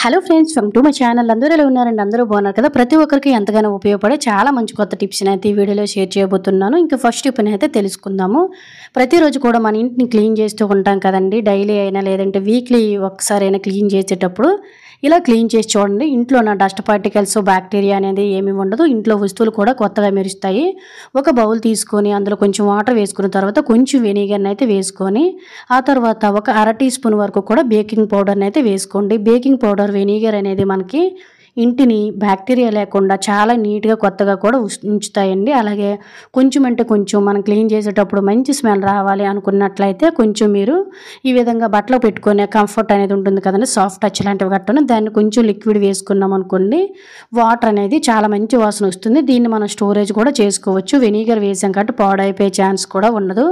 Hello friends, welcome to my channel. అందరూ ఎలా ఉన్నారండి? అందరూ బాగున్నారు కదా? ప్రతి ఒక్కరికి ఎంతగానో ఉపయోగపడే చాలా మంచి కొత్త టిప్స్ని అయితే ఈ వీడియోలో షేర్ చేయబోతున్నాను. ఇంకా ఫస్ట్ టిప్ని అయితే తెలుసుకుందాము. ప్రతిరోజు కూడా మన ఇంటిని క్లీన్ చేస్తూ ఉంటాం కదండి. డైలీ అయినా లేదంటే వీక్లీ ఒక్కసారి అయినా క్లీన్ చేసేటప్పుడు ఇలా క్లీన్ చేసి చూడండి. ఇంట్లో ఉన్న డస్ట్ పార్టికల్స్, బ్యాక్టీరియా అనేది ఏమీ ఉండదు. ఇంట్లో వస్తువులు కూడా కొత్తగా మెరుస్తాయి. ఒక బౌల్ తీసుకొని అందులో కొంచెం వాటర్ వేసుకున్న తర్వాత కొంచెం వెనిగర్ని అయితే వేసుకొని ఆ తర్వాత ఒక అర టీ స్పూన్ వరకు కూడా బేకింగ్ పౌడర్ని అయితే వేసుకోండి. బేకింగ్ పౌడర్, వెనిగర్ అనేది మనకి ఇంటిని బ్యాక్టీరియా లేకుండా చాలా నీట్గా కొత్తగా కూడా ఉంచుతాయండి. అలాగే కొంచెం అంటే కొంచెం మనం క్లీన్ చేసేటప్పుడు మంచి స్మెల్ రావాలి అనుకున్నట్లయితే కొంచెం మీరు ఈ విధంగా బట్టలు పెట్టుకునే కంఫర్ట్ అనేది ఉంటుంది కదండి, సాఫ్ట్ టచ్ లాంటివి కట్టను, దాన్ని కొంచెం లిక్విడ్ వేసుకున్నాం అనుకోండి, వాటర్ అనేది చాలా మంచి వాసన వస్తుంది. దీన్ని మనం స్టోరేజ్ కూడా చేసుకోవచ్చు. వెనిగర్ వేసాం కాబట్టి పాడైపోయే ఛాన్స్ కూడా ఉండదు.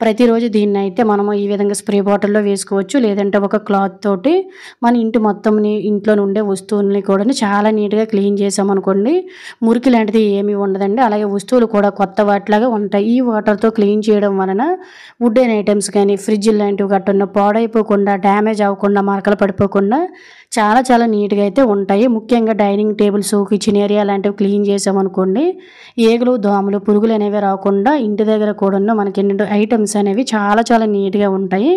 ప్రతిరోజు దీన్ని అయితే మనము ఈ విధంగా స్ప్రే బాటిల్లో వేసుకోవచ్చు. లేదంటే ఒక క్లాత్ తోటి మన ఇంటి మొత్తంని, ఇంట్లో ఉండే వస్తువుల్ని కూడా చాలా నీట్గా క్లీన్ చేసామనుకోండి, మురికి లాంటిది ఏమీ ఉండదండి. అలాగే వస్తువులు కూడా కొత్త వాటిలాగా ఉంటాయి. ఈ వాటర్తో క్లీన్ చేయడం వలన వుడెన్ ఐటమ్స్ కానీ, ఫ్రిడ్జ్ లాంటివి గట్టున్న పాడైపోకుండా, డ్యామేజ్ అవ్వకుండా, మరకలు పడిపోకుండా చాలా నీట్గా అయితే ఉంటాయి. ముఖ్యంగా డైనింగ్ టేబుల్స్, కిచెన్ ఏరియా లాంటివి క్లీన్ చేసామనుకోండి, ఈగలు, దోమలు, పురుగులు అనేవి రాకుండా ఇంటి దగ్గర కూడా మనకి ఐటమ్స్ అనేవి చాలా నీట్గా ఉంటాయి.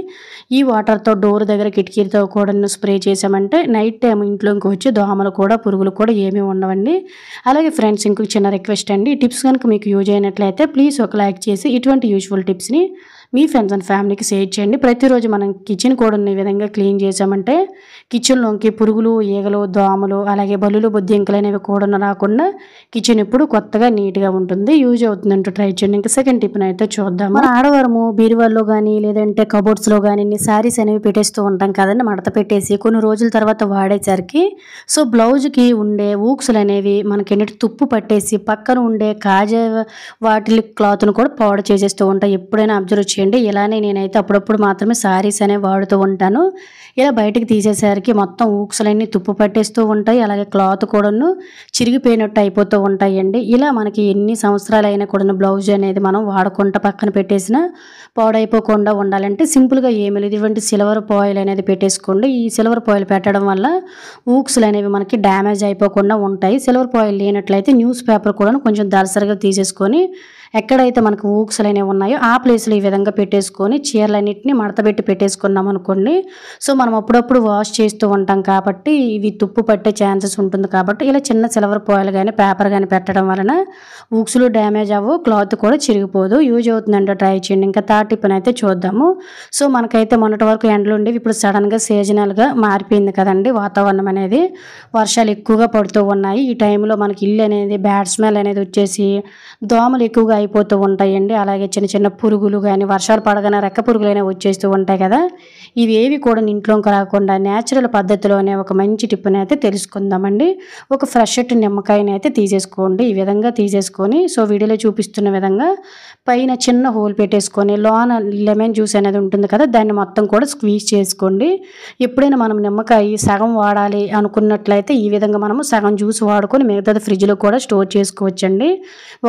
ఈ వాటర్తో డోర్ దగ్గర, కిటికీలతో కూడా స్ప్రే చేసామంటే నైట్ టైం ఇంట్లోకి వచ్చి దోమలు కూడా, పురుగులు కూడా ఏమీ ఉండవండి. అలాగే ఫ్రెండ్స్, ఇంకొక చిన్న రిక్వెస్ట్ అండి, ఈ టిప్స్ కనుక మీకు యూజ్ అయినట్లయితే ప్లీజ్ ఒక లైక్ చేసి ఇటువంటి యూజ్ఫుల్ టిప్స్ని మీ ఫ్రెండ్స్ అండ్ ఫ్యామిలీకి షేర్ చేయండి. ప్రతిరోజు మనం కిచెన్ కూడా ఈ విధంగా క్లీన్ చేసామంటే కిచెన్లోకి పురుగులు, ఈగలు, దోమలు, అలాగే బల్లులు, బొద్దింకలు అనేవి కూడా రాకుండా కిచెన్ ఎప్పుడు కొత్తగా నీట్గా ఉంటుంది. యూజ్ అవుతుందంటూ ట్రై చేయండి. ఇంకా సెకండ్ టిప్ని అయితే చూద్దాం. మన ఆడవారము బీరువాల్లో కానీ లేదంటే కబోర్డ్స్లో కానీ శారీస్ అనేవి పెట్టేస్తూ ఉంటాం కదండి, మడత పెట్టేసి కొన్ని రోజుల తర్వాత వాడేసరికి సో బ్లౌజ్కి ఉండే ఊక్సులు అనేవి మనకి ఏంటంటే తుప్పు పట్టేసి పక్కన ఉండే కాజా వాటి క్లాత్ను కూడా పాడు చేసేస్తూ ఉంటాయి. ఎప్పుడైనా అబ్జర్వ్ చేయండి. ఇలానే నేనైతే అప్పుడప్పుడు మాత్రమే శారీస్ అనేవి వాడుతూ ఉంటాను. ఇలా బయటకు తీసేసరికి మొత్తం ఊక్సులన్నీ తుప్పు పట్టేస్తూ ఉంటాయి. అలాగే క్లాత్ కూడాను చిరిగిపోయినట్టు అయిపోతూ ఉంటాయండి. ఇలా మనకి ఎన్ని సంవత్సరాలైనా కూడా బ్లౌజ్ అనేది మనం వాడకుండా పక్కన పెట్టేసిన పాడైపోకుండా ఉండాలంటే సింపుల్గా ఏమీ లేదు, ఇటువంటి సిల్వర్ ఫాయిల్ అనేది పెట్టేసుకోండి. ఈ సిల్వర్ ఫాయిల్ పెట్టడం వల్ల ఊక్సులు అనేవి మనకి డ్యామేజ్ అయిపోకుండా ఉంటాయి. సిల్వర్ ఫాయిల్ లేనట్లయితే న్యూస్ పేపర్ కూడా కొంచెం దళసరిగా తీసేసుకొని ఎక్కడైతే మనకు ఊక్సులు అనేవి ఉన్నాయో ఆ ప్లేస్లో ఈ విధంగా పెట్టేసుకొని చీరలన్నింటినీ మడతపెట్టి పెట్టేసుకున్నాం అనుకోండి, సో మనం అప్పుడప్పుడు వాష్ చేస్తూ ఉంటాం కాబట్టి ఇవి తుప్పు పట్టే ఛాన్సెస్ ఉంటుంది. కాబట్టి ఇలా చిన్న సిల్వర్ ఫాయిల్ కానీ, పేపర్ కానీ పెట్టడం వలన ఊక్సులు డ్యామేజ్ అవ్వవు, క్లాత్ కూడా చిరిగిపోదు. యూజ్ అవుతుందంటే ట్రై చేయండి. ఇంకా థర్డ్ టిప్ అయితే చూద్దాము. సో మనకైతే మొన్నటి వరకు ఎండలు ఉండేవి, ఇప్పుడు సడన్గా సీజనల్గా మారిపోయింది కదండి వాతావరణం అనేది, వర్షాలు ఎక్కువగా పడుతూ ఉన్నాయి. ఈ టైంలో మనకి ఇల్లు అనేది బ్యాడ్ స్మెల్ అనేది వచ్చేసి దోమలు ఎక్కువగా అయిపోతూ ఉంటాయండి. అలాగే చిన్న పురుగులు కానీ, వర్షాలు పడగానే రెక్క పురుగులైనా వచ్చేస్తూ ఉంటాయి కదా, ఇవేవి కూడా ఇంట్లోకి రాకుండా న్యాచురల్ పద్ధతిలోనే ఒక మంచి టిప్ని అయితే తెలుసుకుందామండి. ఒక ఫ్రెష్ నిమ్మకాయని అయితే తీసేసుకోండి. ఈ విధంగా తీసేసుకొని సో వీడియోలో చూపిస్తున్న విధంగా పైన చిన్న హోల్ పెట్టేసుకొని లోన లెమన్ జ్యూస్ అనేది ఉంటుంది కదా, దాన్ని మొత్తం కూడా స్క్వీజ్ చేసుకోండి. ఎప్పుడైనా మనం నిమ్మకాయ సగం వాడాలి అనుకున్నట్లయితే ఈ విధంగా మనము సగం జ్యూస్ వాడుకొని మిగతాది ఫ్రిడ్జ్లో కూడా స్టోర్ చేసుకోవచ్చండి.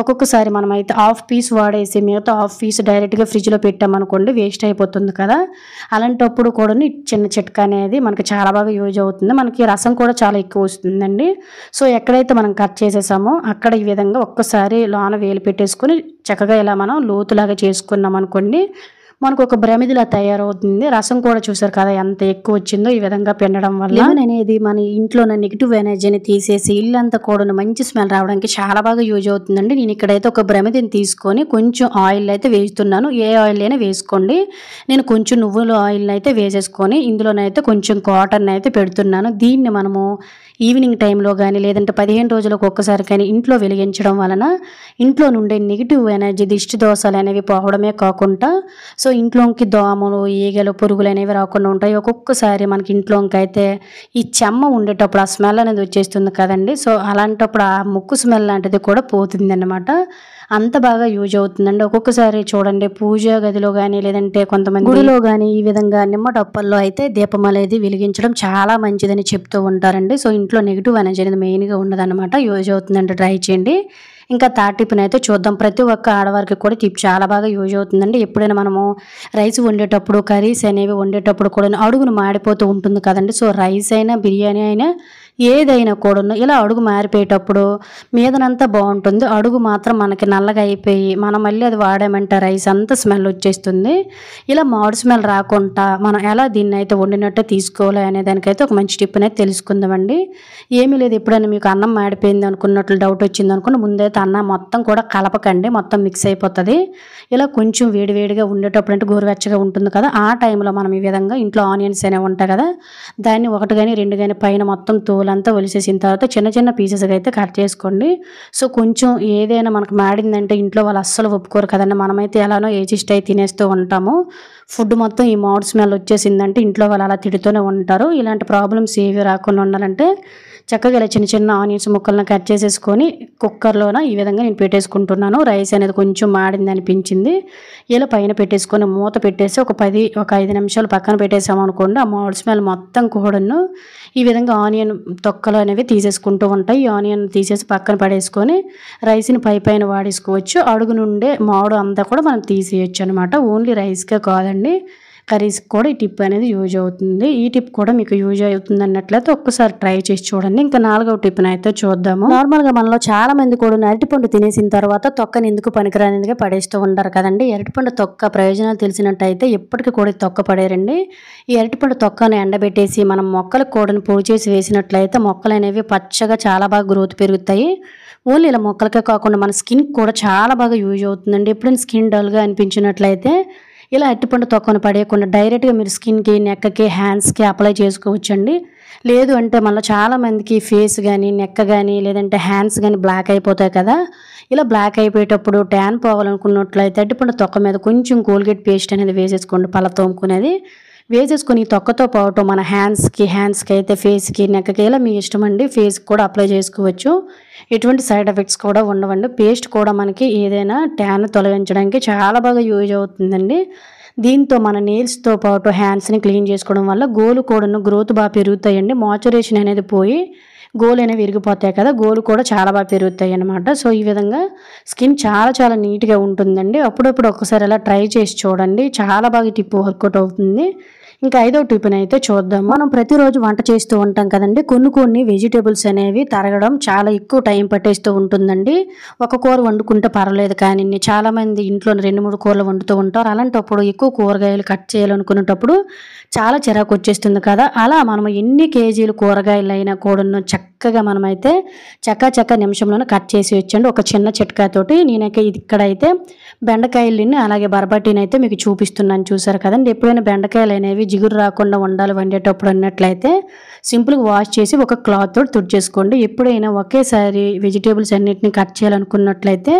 ఒక్కొక్కసారి మనం అయితే హాఫ్ పీస్ వాడేసి మిగతా హాఫ్ పీస్ డైరెక్ట్గా ఫ్రిడ్జ్లో పెట్టామనుకోండి, వేస్ట్ అయిపోతుంది కదా. అలాంటప్పుడు కూడా చిన్న చిట్కా అనేది మనకి చాలా బాగా యూజ్ అవుతుంది. మనకి రసం కూడా చాలా ఎక్కువ వస్తుందండి. సో ఎక్కడైతే మనం కట్ చేసేసామో అక్కడ ఈ విధంగా ఒక్కసారి లోన వేలు పెట్టేసుకొని చక్కగా ఇలా మనం లోతులాగా చేసుకున్నాం అనుకోండి, మనకు ఒక బ్రమిదిలా తయారవుతుంది. రసం కూడా చూసారు కదా ఎంత ఎక్కువ వచ్చిందో. ఈ విధంగా పిండడం వల్ల లెమన్ అనేది మన ఇంట్లో ఉన్న నెగిటివ్ ఎనర్జీని తీసేసి ఇల్లంతా కూడా మంచి స్మెల్ రావడానికి చాలా బాగా యూజ్ అవుతుందండి. నేను ఇక్కడైతే ఒక బ్రమిదిని తీసుకొని కొంచెం ఆయిల్ అయితే వేస్తున్నాను. ఏ ఆయిల్ అయినా వేసుకోండి. నేను కొంచెం నువ్వుల ఆయిల్ అయితే వేసేసుకొని ఇందులోనైతే కొంచెం కాటన్ అయితే పెడుతున్నాను. దీన్ని మనము ఈవినింగ్ టైంలో కానీ లేదంటే 15 రోజులకు ఒక్కసారి కానీ ఇంట్లో వెలిగించడం వలన ఇంట్లో నుండే నెగిటివ్ ఎనర్జీ, దిష్టి దోషాలు అనేవి పోవడమే కాకుండా సో ఇంట్లోకి దోమలు, ఈగలు, పురుగులు అనేవి రాకుండా ఉంటాయి. ఒక్కొక్కసారి మనకి ఇంట్లోకి అయితే ఈ చెమ్మ ఉండేటప్పుడు ఆ స్మెల్ అనేది వచ్చేస్తుంది కదండి, సో అలాంటప్పుడు ఆ ముక్కు స్మెల్ లాంటిది కూడా పోతుంది అన్నమాట. అంత బాగా యూజ్ అవుతుందండి. ఒక్కొక్కసారి చూడండి పూజ గదిలో కానీ లేదంటే కొంతమంది గుడిలో కానీ ఈ విధంగా నిమ్మ డప్పల్లో అయితే దీపం అనేది వెలిగించడం చాలా మంచిదని చెప్తూ ఉంటారండి. సో ఇంట్లో నెగిటివ్ ఎనర్జీ అనేది మెయిన్గా ఉండదన్నమాట. యూజ్ అవుతుందంటే ట్రై చేయండి. ఇంకా థర్డ్ టిప్ని అయితే చూద్దాం. ప్రతి ఒక్క ఆడవారికి కూడా టిప్ చాలా బాగా యూజ్ అవుతుందండి. ఎప్పుడైనా మనము రైస్ వండేటప్పుడు కర్రీస్ అనేవి వండేటప్పుడు కూడా అడుగును మాడిపోతూ ఉంటుంది కదండి. సో రైస్ అయినా బిర్యానీ అయినా ఏదైనా కూడాను ఇలా అడుగు మారిపోయేటప్పుడు మీదనంతా బాగుంటుంది, అడుగు మాత్రం మనకి నల్లగా అయిపోయి మనం మళ్ళీ అది వాడామంటే రైస్ అంతా స్మెల్ వచ్చేస్తుంది. ఇలా మాడు స్మెల్ రాకుండా మనం ఎలా దీన్ని అయితే వండినట్టే తీసుకోవాలి అనే దానికైతే ఒక మంచి టిప్ అనేది తెలుసుకుందామండి. ఏమీ లేదు, ఎప్పుడైనా మీకు అన్నం మాడిపోయింది అనుకున్నట్లు డౌట్ వచ్చింది అనుకుని ముందైతే అన్నం మొత్తం కూడా కలపకండి, మొత్తం మిక్స్ అయిపోతుంది. ఇలా కొంచెం వేడివేడిగా ఉండేటప్పుడు అంటే గోరువెచ్చగా ఉంటుంది కదా, ఆ టైంలో మనం ఈ విధంగా ఇంట్లో ఆనియన్స్ అనేవి ఉంటాయి కదా, దాన్ని ఒకటి కానీ రెండు కానీ పైన మొత్తం తోలంతా ఒలిసేసిన తర్వాత చిన్న చిన్న పీసెస్గా అయితే కట్ చేసుకోండి. సో కొంచెం ఏదైనా మనకు మాడిందంటే ఇంట్లో వాళ్ళు అస్సలు ఒప్పుకోరు కదండి. మనమైతే ఎలానో ఏజిస్ట్ అయి తినేస్తూ ఉంటాము. ఫుడ్ మొత్తం ఈ మాడ్ స్మెల్ వచ్చేసిందంటే ఇంట్లో వాళ్ళు అలా తిడుతూనే ఉంటారు. ఇలాంటి ప్రాబ్లమ్స్ ఏవి రాకుండా ఉండాలంటే చక్కగా ఇలా చిన్న చిన్న ఆనియన్స్ ముక్కలను కట్ చేసేసుకొని కుక్కర్లోన ఈ విధంగా నేను పెట్టేసుకుంటున్నాను. రైస్ అనేది కొంచెం మాడింది అనిపించింది, ఇలా పైన పెట్టేసుకొని మూత పెట్టేసి ఒక 5 నిమిషాలు పక్కన పెట్టేసాము అనుకోండి. ఆ మాడ్ స్మెల్ మొత్తం కూడాను ఈ విధంగా ఆనియన్ తొక్కలు అనేవి తీసేసుకుంటూ ఉంటాయి. ఈ ఆనియన్ తీసేసి పక్కన పడేసుకొని రైస్ని పైన వాడేసుకోవచ్చు. అడుగు నుండే మాడు అంతా కూడా మనం తీసేయచ్చు అనమాట. ఓన్లీ రైస్కే కాదండి, కర్రీస్కి కూడా ఈ టిప్ అనేది యూజ్ అవుతుంది. ఈ టిప్ కూడా మీకు యూజ్ అవుతుంది అన్నట్లయితే ఒక్కసారి ట్రై చేసి చూడండి. ఇంకా 4వ టిప్ని అయితే చూద్దాము. నార్మల్గా మనలో చాలా మంది కూడా అరటిపండు తినేసిన తర్వాత తొక్కని ఎందుకు పనికిరానిదిగా పడేస్తూ ఉంటారు కదండి. అరటిపండు తొక్క ప్రయోజనాలు తెలిసినట్టయితే ఎప్పటికీ కూడా తొక్క పడేరండి. ఈ అరటిపండు తొక్కను ఎండబెట్టేసి మనం మొక్కలకు కూడా పొడి చేసి వేసినట్లయితే మొక్కలు అనేవి పచ్చగా చాలా బాగా గ్రోత్ పెరుగుతాయి. ఓన్లీ ఇలా మొక్కలకే కాకుండా మన స్కిన్కి కూడా చాలా బాగా యూజ్ అవుతుందండి. ఎప్పుడైనా స్కిన్ డల్గా అనిపించినట్లయితే ఇలా అరటిపండు తొక్కను పడేయకుండా డైరెక్ట్గా మీరు స్కిన్కి, నెక్కకి, హ్యాండ్స్కి అప్లై చేసుకోవచ్చండి. లేదు అంటే మళ్ళీ చాలామందికి ఫేస్ కానీ నెక్ కానీ లేదంటే హ్యాండ్స్ కానీ బ్లాక్ అయిపోతాయి కదా. ఇలా బ్లాక్ అయిపోయేటప్పుడు ట్యాన్ పోవాలనుకున్నట్లయితే అరటిపండు తొక్క మీద కొంచెం కోల్గేట్ పేస్ట్ అనేది వేసేసుకోండి, పళ్ళ తోముకునేది వేసేసుకొని తొక్కతో పాటు మన హ్యాండ్స్కి అయితే ఫేస్కి, నెక్కకి ఇలా మీ ఇష్టం అండి. ఫేస్కి కూడా అప్లై చేసుకోవచ్చు, ఎటువంటి సైడ్ ఎఫెక్ట్స్ కూడా ఉండవండి. పేస్ట్ కూడా మనకి ఏదైనా ట్యాన్ తొలగించడానికి చాలా బాగా యూజ్ అవుతుందండి. దీంతో మన నెయిల్స్తో పాటు హ్యాండ్స్ని క్లీన్ చేసుకోవడం వల్ల గోలు కూడా గ్రోత్ బాగా పెరుగుతాయండి. మాయిశ్చరైజేషన్ అనేది పోయి గోలు అనేవి విరిగిపోతాయి కదా, గోలు కూడా చాలా బాగా పెరుగుతాయి అన్నమాట. సో ఈ విధంగా స్కిన్ చాలా నీట్గా ఉంటుందండి. అప్పుడప్పుడు ఒక్కసారి అలా ట్రై చేసి చూడండి, చాలా బాగా టిప్ వర్కౌట్ అవుతుంది. ఇంకా 5వ టిప్ని అయితే చూద్దాం. మనం ప్రతిరోజు వంట చేస్తూ ఉంటాం కదండి. కొన్ని వెజిటేబుల్స్ అనేవి తరగడం చాలా ఎక్కువ టైం పట్టేస్తూ ఉంటుందండి. ఒక కూర వండుకుంటే పర్వాలేదు, కానీ చాలామంది ఇంట్లో 2-3 కూరలు వండుతూ ఉంటారు. అలాంటప్పుడు ఎక్కువ కూరగాయలు కట్ చేయాలనుకునేటప్పుడు చాలా చిరాకు వచ్చేస్తుంది కదా. అలా మనం ఎన్ని కేజీలు కూరగాయలు అయినా కూడా చక్కగా మనమైతే చక్క నిమిషంలోనే కట్ చేసి వచ్చండి ఒక చిన్న చిట్కాతోటి. నేనైతే ఇక్కడైతే బెండకాయలని అలాగే బరబట్టిని అయితే మీకు చూపిస్తున్నాను, చూసారు కదండి. ఎప్పుడైనా బెండకాయలు అనేవి జిగురు రాకుండా ఉండాలి వండేటప్పుడు అన్నట్లయితే సింపుల్గా వాష్ చేసి ఒక క్లాత్ తోటి తుడిచేసుకోండి. ఎప్పుడైనా ఒకేసారి వెజిటేబుల్స్ అన్నిటిని కట్ చేయాలనుకున్నట్లయితే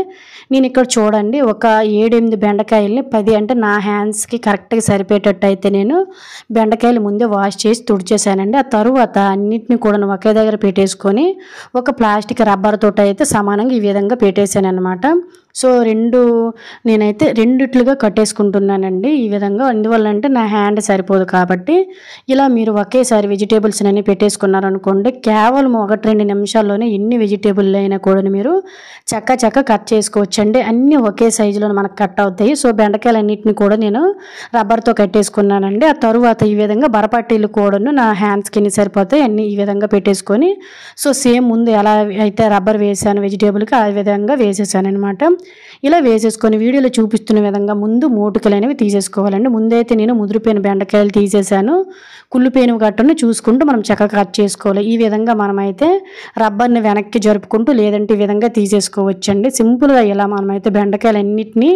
నేను ఇక్కడ చూడండి ఒక 7-8 బెండకాయలని 10 అంటే నా హ్యాండ్స్కి కరెక్ట్గా సరిపోయేటట్టు అయితే నేను బెండకాయలు ముందే వాష్ చేసి తుడిచేసానండి. ఆ తరువాత అన్నిటిని కూడా ఒకే దగ్గర పెట్టేసుకొని ఒక ప్లాస్టిక్ రబ్బర్ తోటి అయితే సమానంగా ఈ విధంగా పెట్టేశాను అనమాట. సో నేనైతే రెండిట్లుగా కట్టేసుకుంటున్నానండి ఈ విధంగా. అందువల్ల అంటే నా హ్యాండ్ సరిపోదు కాబట్టి ఇలా మీరు ఒకేసారి వెజిటేబుల్స్ అన్నీ పెట్టేసుకున్నారనుకోండి, కేవలం 1-2 నిమిషాల్లోనే ఎన్ని వెజిటేబుల్ అయినా కూడా మీరు చక్క కట్ చేసుకోవచ్చండి. అన్నీ ఒకే సైజులో మనకు కట్ అవుతాయి. సో బెండకాయలు అన్నింటినీ కూడా నేను రబ్బర్తో కట్టేసుకున్నానండి. ఆ తరువాత ఈ విధంగా బరపట్టీలు కూడాను నా హ్యాండ్స్కి ఎన్ని సరిపోతాయి అన్నీ ఈ విధంగా పెట్టేసుకొని సో సేమ్ ముందు ఎలా అయితే రబ్బర్ వేసాను వెజిటేబుల్కి ఆ విధంగా వేసేసాను అనమాట. ఇలా వేసేసుకొని వీడియోలో చూపిస్తున్న విధంగా ముందు మూటికలు అనేవి తీసేసుకోవాలండి. ముందైతే నేను ముదిరిపోయిన బెండకాయలు తీసేసాను, కుళ్ళిపోయినవి గట్టును చూసుకుంటూ మనం చక్కగా కట్ చేసుకోవాలి. ఈ విధంగా మనమైతే రబ్బర్ని వెనక్కి జరుపుకుంటూ లేదంటే ఈ విధంగా తీసేసుకోవచ్చండి. సింపుల్గా ఇలా మనమైతే బెండకాయలు అన్నిటినీ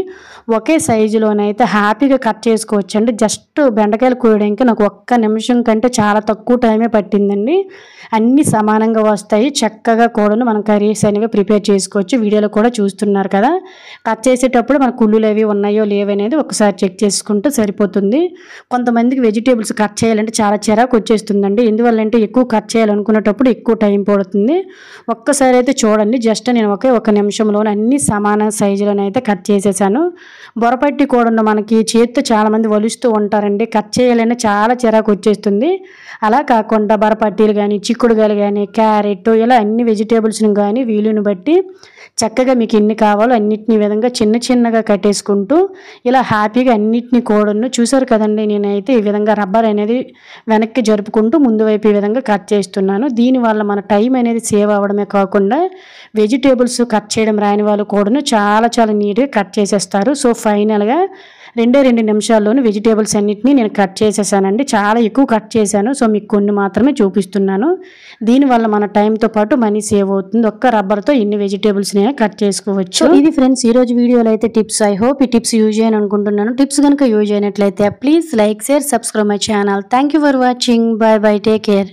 ఒకే సైజులోనైతే హ్యాపీగా కట్ చేసుకోవచ్చండి. జస్ట్ బెండకాయలు కోయడానికి నాకు 1 నిమిషం కంటే చాలా తక్కువ టైమే పట్టిందండి. అన్నీ సమానంగా వస్తాయి, చక్కగా కూడా మనం కర్రీస్ అనేవి ప్రిపేర్ చేసుకోవచ్చు. వీడియోలో కూడా చూస్తున్నారు కదా. కట్ చేసేటప్పుడు మన కుళ్ళులు అవి ఉన్నాయో లేవనేది ఒకసారి చెక్ చేసుకుంటే సరిపోతుంది. కొంతమందికి వెజిటేబుల్స్ కట్ చేయాలంటే చాలా చిరాకు వచ్చేస్తుందండి. ఎందువల్లంటే ఎక్కువ కట్ చేయాలనుకునేటప్పుడు ఎక్కువ టైం పడుతుంది. ఒక్కసారి అయితే చూడండి, జస్ట్ నేను ఒక నిమిషంలోనే అన్ని సమాన సైజులోనైతే కట్ చేసేసాను. బొరపట్టి కూడా మనకి చేతితో చాలామంది వలుస్తూ ఉంటారండి. కట్ చేయాలంటే చాలా చిరాకు వచ్చేస్తుంది. అలా కాకుండా బరపట్టీలు కానీ, చిక్కుడుగాయలు కానీ, క్యారెట్ ఇలా అన్ని వెజిటేబుల్స్ని కానీ వీలుని బట్టి చక్కగా మీకు ఎన్ని కావాలో అన్నిటిని విధంగా చిన్న చిన్నగా కట్టేసుకుంటూ ఇలా హ్యాపీగా అన్నిటిని కూడాను చూసారు కదండి. నేనైతే ఈ విధంగా రబ్బర్ అనేది వెనక్కి జరుపుకుంటూ ముందు వైపు ఈ విధంగా కట్ చేస్తున్నాను. దీనివల్ల మన టైం అనేది సేవ్ అవ్వడమే కాకుండా వెజిటేబుల్స్ కట్ చేయడం రాని వాళ్ళు కూడాను చాలా చాలా నీట్గా కట్ చేసేస్తారు. సో ఫైనల్గా 2 నిమిషాల్లోనే వెజిటేబుల్స్ అన్నిటిని నేను కట్ చేసేసానండి. చాలా ఎక్కువ కట్ చేశాను. సో మీకు కొన్ని మాత్రమే చూపిస్తున్నాను. దీనివల్ల మన టైంతో పాటు మనీ సేవ్ అవుతుంది. ఒక్క రబ్బర్తో ఎన్ని వెజిటేబుల్స్ని కట్ చేసుకోవచ్చు. ఇది ఫ్రెండ్స్ ఈరోజు వీడియోలో అయితే టిప్స్. ఐ హోప్ ఈ టిప్స్ యూజ్ చేయని అనుకుంటున్నాను. టిప్స్ కనుక యూజ్ అయినట్లయితే please like, share, subscribe my channel. Thank you for watching. Bye bye, take care.